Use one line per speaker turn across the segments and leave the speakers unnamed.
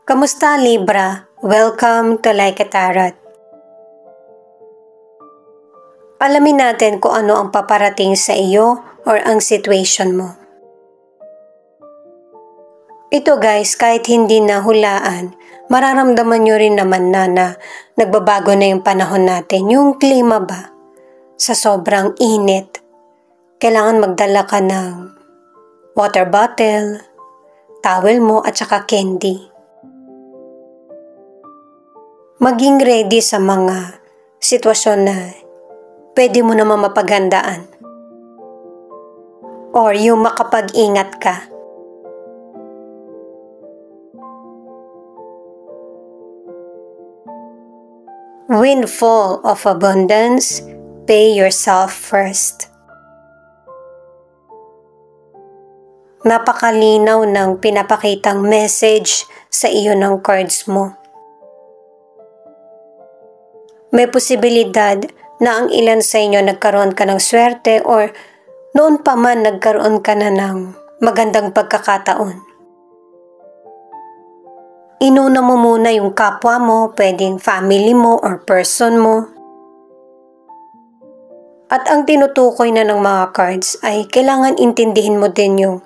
Kamusta Libra? Welcome to Like a Tarot. Alamin natin kung ano ang paparating sa iyo or ang situation mo. Ito guys, kahit hindi na hulaan, mararamdaman nyo rin naman na nagbabago na yung panahon natin. Yung klima ba? Sa sobrang init, kailangan magdala ka ng water bottle, towel mo at saka candy. Maging ready sa mga sitwasyon na pwede mo naman mapaghandaan. Or yung makapag-ingat ka. Windfall of abundance, pay yourself first. Napakalinaw ng pinapakitang message sa iyo ng cards mo. May posibilidad na ang ilan sa inyo nagkaroon ka ng swerte or noon pa man nagkaroon ka na ng magandang pagkakataon. Inuna mo muna yung kapwa mo, pwedeng family mo or person mo. At ang tinutukoy na ng mga cards ay kailangan intindihin mo din yung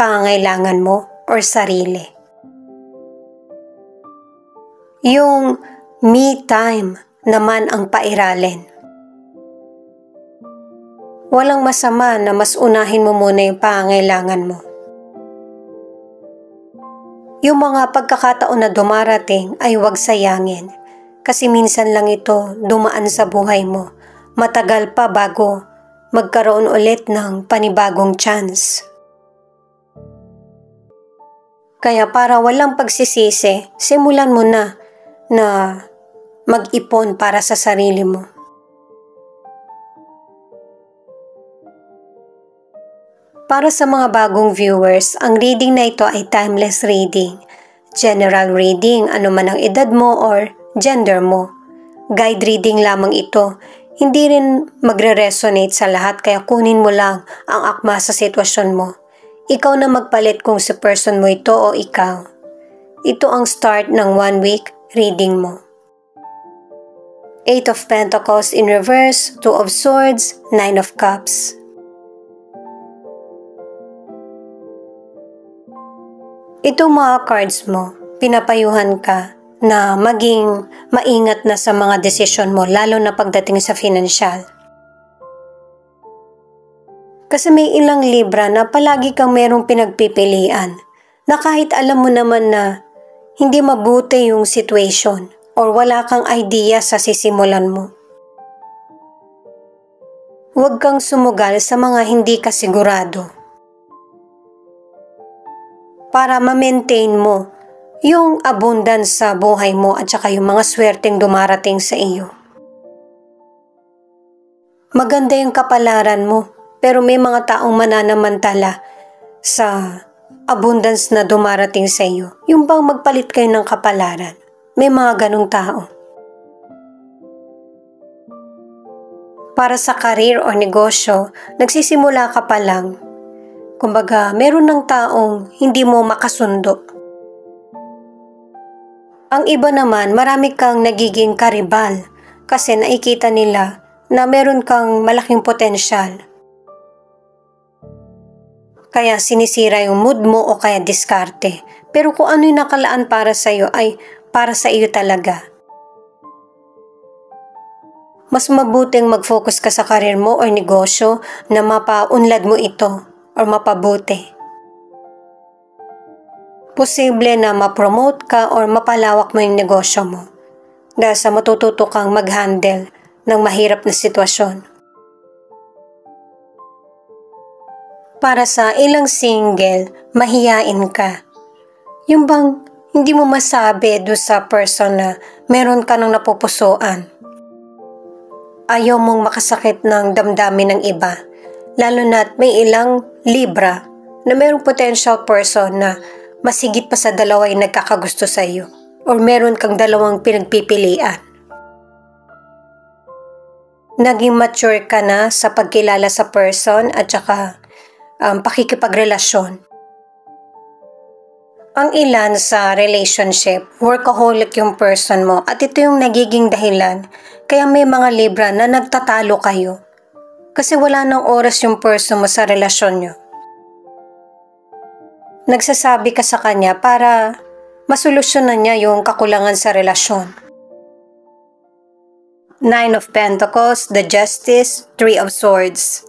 pangangailangan mo or sarili. Yung me time naman ang pairalin. Walang masama na mas unahin mo muna yung pangangailangan mo. Yung mga pagkakataon na dumarating ay huwag sayangin kasi minsan lang ito dumaan sa buhay mo. Matagal pa bago magkaroon ulit ng panibagong chance. Kaya para walang pagsisisi, simulan mo na mag-ipon para sa sarili mo. Para sa mga bagong viewers, ang reading na ito ay timeless reading. General reading, ano man ang edad mo or gender mo. Guide reading lamang ito. Hindi rin magre-resonate sa lahat kaya kunin mo lang ang akma sa sitwasyon mo. Ikaw na magpalit kung si person mo ito o ikaw. Ito ang start ng 1 week reading mo. 8 of Pentacles in reverse, 2 of Swords, 9 of Cups. Itong mga cards mo, pinapayuhan ka na maging maingat na sa mga desisyon mo lalo na pagdating sa financial. Kasi may ilang Libra na palagi kang merong pinagpipilian na kahit alam mo naman na hindi mabuti yung situation or wala kang idea sa sisimulan mo. Huwag kang sumugal sa mga hindi ka sigurado. Para ma-maintain mo yung abundance sa buhay mo at saka yung mga swerteng dumarating sa iyo. Maganda yung kapalaran mo pero may mga taong mananamantala sa abundance na dumarating sa iyo. Yung bang magpalit kayo ng kapalaran. May mga ganong tao. Para sa career o negosyo, nagsisimula ka pa lang. Kumbaga, meron ng taong hindi mo makasundo. Ang iba naman, marami kang nagiging karibal kasi nakikita nila na meron kang malaking potensyal. Kaya sinisira yung mood mo o kaya diskarte. Pero kung ano yung nakalaan para sa iyo ay para sa iyo talaga. Mas mabuting mag-focus ka sa karir mo o negosyo na mapaunlad mo ito o mapabuti. Posible na ma-promote ka o mapalawak mo yung negosyo mo dahil sa matututo kang mag-handle ng mahirap na sitwasyon. Para sa ilang single, mahiyain ka. Yung bang hindi mo masabi doon sa person na meron ka nang napupusuan. Ayaw mong makasakit ng damdamin ng iba, lalo na't may ilang Libra na merong potential person na masigit pa sa dalawa ay nagkakagusto sa iyo or meron kang dalawang pinagpipilian. Naging mature ka na sa pagkilala sa person at saka pakikipagrelasyon. Ang ilan sa relationship, workaholic yung person mo at ito yung nagiging dahilan kaya may mga Libra na nagtatalo kayo. Kasi wala nang oras yung person mo sa relasyon nyo. Nagsasabi ka sa kanya para masolusyonan niya yung kakulangan sa relasyon. Nine of Pentacles, the Justice, Three of Swords.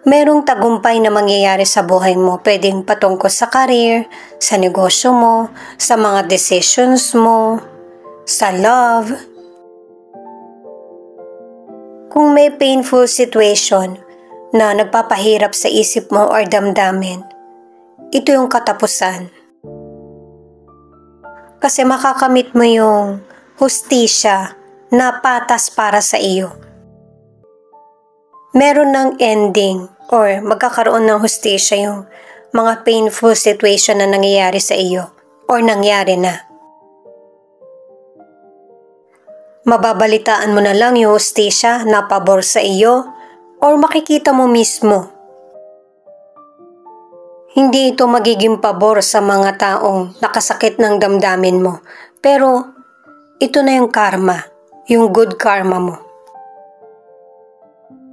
Merong tagumpay na mangyayari sa buhay mo. Pwedeng patungkol sa career, sa negosyo mo, sa mga decisions mo, sa love. Kung may painful situation na nagpapahirap sa isip mo or damdamin, ito yung katapusan. Kasi makakamit mo yung hustisya na patas para sa iyo. Meron ng ending or magkakaroon ng hustisya yung mga painful situation na nangyayari sa iyo or nangyari na. Mababalitaan mo na lang yung hustisya na pabor sa iyo or makikita mo mismo. Hindi ito magiging pabor sa mga taong nakasakit ng damdamin mo, pero ito na yung karma, yung good karma mo.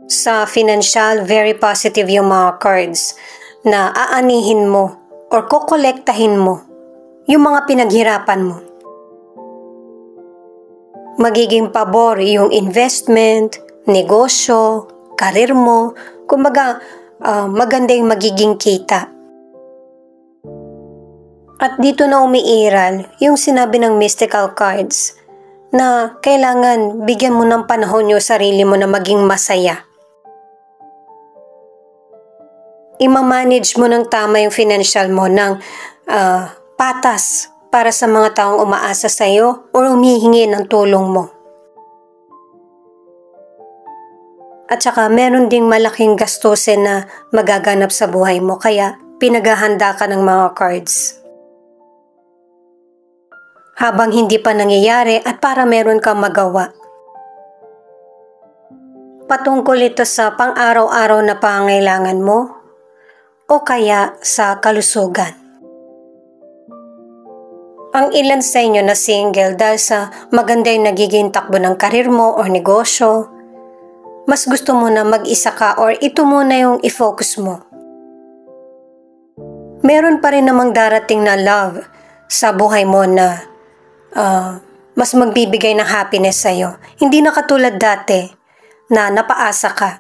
Sa financial, very positive yung mga cards na aanihin mo or kokolektahin mo yung mga pinaghirapan mo. Magiging pabor yung investment, negosyo, karir mo, kumbaga maganda yung magiging kita. At dito na umiiral yung sinabi ng mystical cards na kailangan bigyan mo ng panahon yung sarili mo na maging masaya. Ima-manage mo ng tama yung financial mo ng patas para sa mga taong umaasa sa iyo o humihingi ng tulong mo. At saka meron ding malaking gastusin na magaganap sa buhay mo kaya pinaghahanda ka ng mga cards. Habang hindi pa nangyayari at para meron kang magawa. Patungkol ito sa pang-araw-araw na pangangailangan mo o kaya sa kalusugan. Ang ilan sa inyo na single dahil sa maganda yung nagiging takbo ng karir mo o negosyo, mas gusto mo na mag-isa ka or ito muna yung i-focus mo. Meron pa rin namang darating na love sa buhay mo na mas magbibigay ng happiness sa'yo. Hindi na katulad dati na napaasa ka.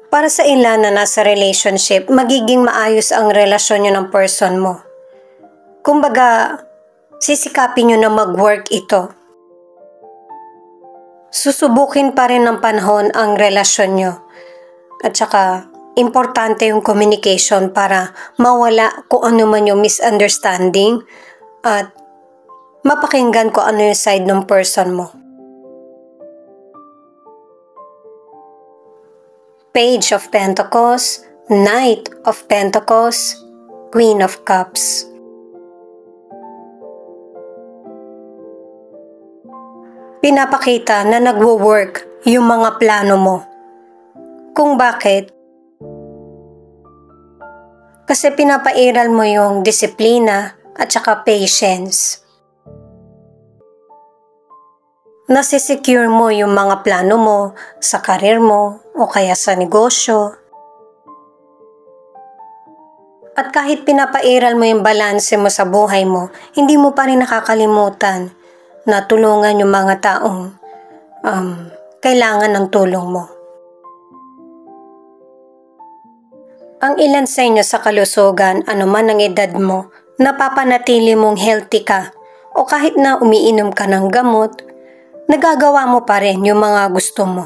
Para sa ilan na nasa relationship, magiging maayos ang relasyon nyo ng person mo. Kumbaga, sisikapin nyo na mag-work ito. Susubukin pa rin ng panahon ang relasyon nyo. At saka, importante yung communication para mawala kung ano man yung misunderstanding at mapakinggan kung ano yung side ng person mo. Page of Pentacles, Knight of Pentacles, Queen of Cups. Pinapakita na nagwo-work yung mga plano mo. Kung bakit? Kasi pinapairal mo yung disiplina at saka patience. Nasisecure mo yung mga plano mo sa karir mo o kaya sa negosyo. At kahit pinapairal mo yung balanse mo sa buhay mo, hindi mo pa rin nakakalimutan na tulungan yung mga taong kailangan ng tulong mo. Ang ilan sa inyo sa kalusugan, anuman ang edad mo, napapanatili mong healthy ka o kahit na umiinom ka ng gamot, nagagawa mo pa rin yung mga gusto mo.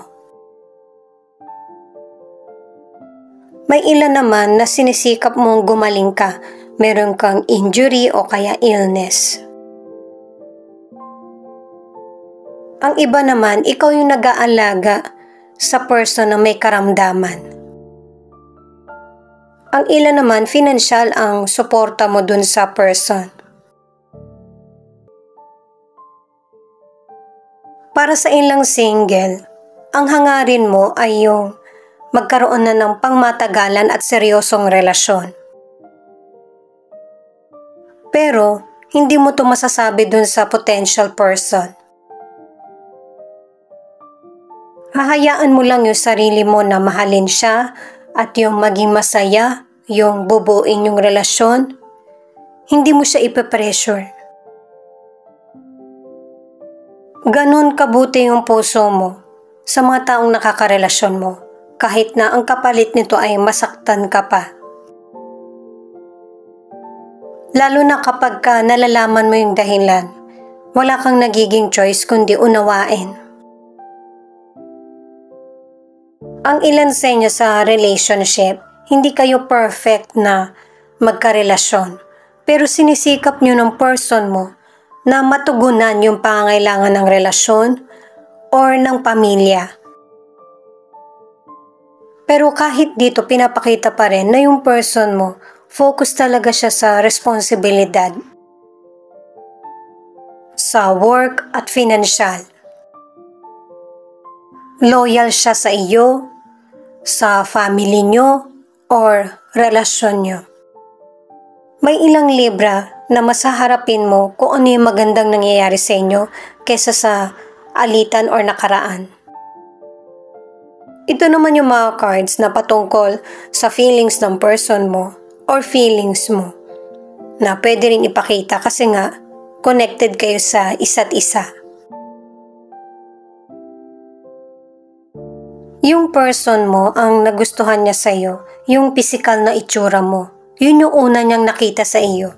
May ilan naman na sinisikap mong gumaling ka, meron kang injury o kaya illness. Ang iba naman, ikaw yung nag-aalaga sa person na may karamdaman. Ang ilan naman, financial ang suporta mo dun sa person. Para sa ilang single, ang hangarin mo ay yung magkaroon na ng pangmatagalan at seryosong relasyon. Pero, hindi mo to masasabi dun sa potential person. Hahayaan mo lang yung sarili mo na mahalin siya at yung maging masaya, yung bubuin yung relasyon. Hindi mo siya ipe-pressure. Ganon kabuti yung puso mo sa mga taong nakakarelasyon mo, kahit na ang kapalit nito ay masaktan ka pa. Lalo na kapag nalalaman mo yung dahilan, wala kang nagiging choice kundi unawain. Ang ilan sa inyo sa relationship, hindi kayo perfect na magkarelasyon, pero sinisikap nyo ng person mo na matugunan yung pangangailangan ng relasyon or ng pamilya. Pero kahit dito, pinapakita pa rin na yung person mo, focus talaga siya sa responsibilidad, sa work at financial. Loyal siya sa iyo, sa family nyo, or relasyon nyo. May ilang Libra na masaharapin mo kung ano yung magandang nangyayari sa inyo kaysa sa alitan or nakaraan. Ito naman yung mga cards na patungkol sa feelings ng person mo or feelings mo na pwede rin ipakita kasi nga connected kayo sa isa't isa. Yung person mo, ang nagustuhan niya sa'yo, yung physical na itsura mo, yun yung una niyang nakita sa iyo.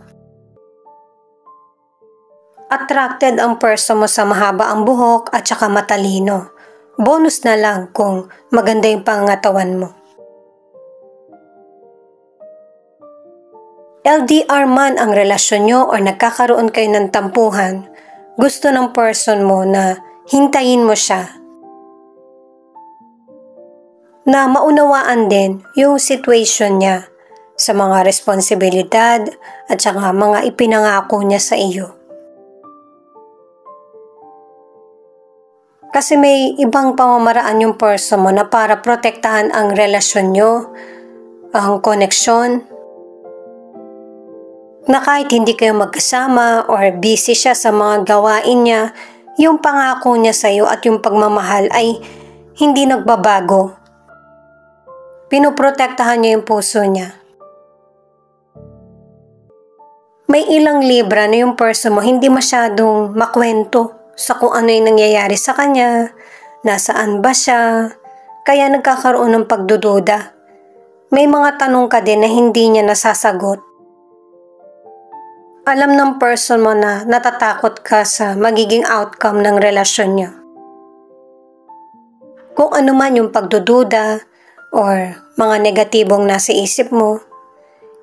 Attracted ang person mo sa mahaba ang buhok at saka matalino. Bonus na lang kung maganda yung pangangatawan mo. LDR man ang relasyon nyo o nagkakaroon kayo ng tampuhan, gusto ng person mo na hintayin mo siya, na maunawaan din yung situation niya sa mga responsibilidad at saka mga ipinangako niya sa iyo. Kasi may ibang pamamaraan yung person mo na para protektahan ang relasyon nyo, ang koneksyon, na kahit hindi kayo magkasama or busy siya sa mga gawain niya, yung pangako niya sa iyo at yung pagmamahal ay hindi nagbabago. Pinoprotektahan niya yung puso niya. May ilang Libra na yung person mo hindi masyadong makwento sa kung ano yung nangyayari sa kanya, nasaan ba siya, kaya nagkakaroon ng pagdududa. May mga tanong ka din na hindi niya nasasagot. Alam ng person mo na natatakot ka sa magiging outcome ng relasyon niyo. Kung ano man yung pagdududa or mga negatibong nasa isip mo,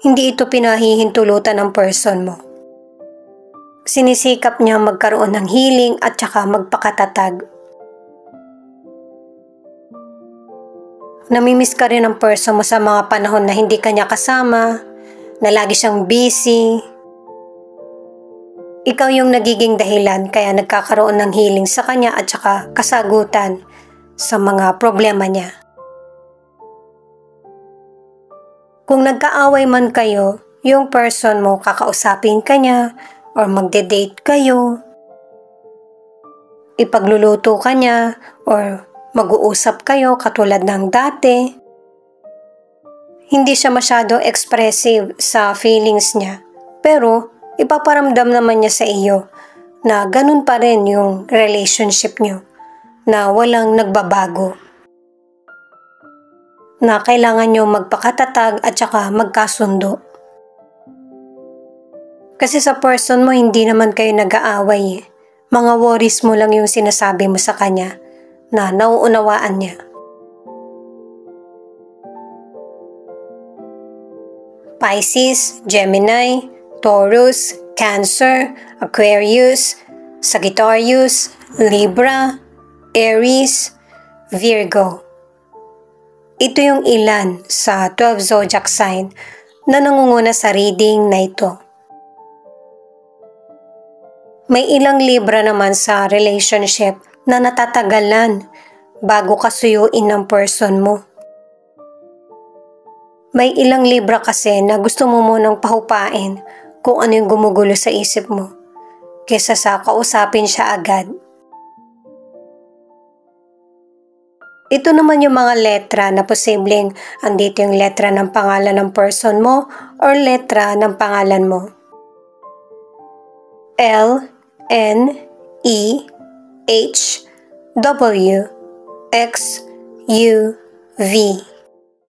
hindi ito pinahihintulutan ng person mo. Sinisikap niya magkaroon ng healing at saka magpakatatag. Namimiss ka rin ng person mo sa mga panahon na hindi kanya kasama, na lagi siyang busy. Ikaw yung nagiging dahilan kaya nagkakaroon ng healing sa kanya at saka kasagutan sa mga problema niya. Kung nagkaaway man kayo, yung person mo kakausapin ka niya or magde-date kayo, ipagluluto ka niya or mag-uusap kayo katulad ng dati. Hindi siya masyadong expressive sa feelings niya, pero ipaparamdam naman niya sa iyo na ganun pa rin yung relationship niyo, na walang nagbabago, na kailangan nyo magpakatatag at saka magkasundo. Kasi sa person mo, hindi naman kayo nag-aaway eh. Mga worries mo lang yung sinasabi mo sa kanya na nauunawaan niya. Pisces, Gemini, Taurus, Cancer, Aquarius, Sagittarius, Libra, Aries, Virgo. Ito yung ilan sa 12 zodiac sign na nangunguna sa reading na ito. May ilang Libra naman sa relationship na natatagalan bago kasuyuin ng person mo. May ilang libra kasi na gusto mo munang pahupain kung ano yung gumugulo sa isip mo, kesa sa kausapin siya agad. Ito naman yung mga letra na posibleng andito yung letra ng pangalan ng person mo or letra ng pangalan mo. L, N, E, H, W, X, U, V.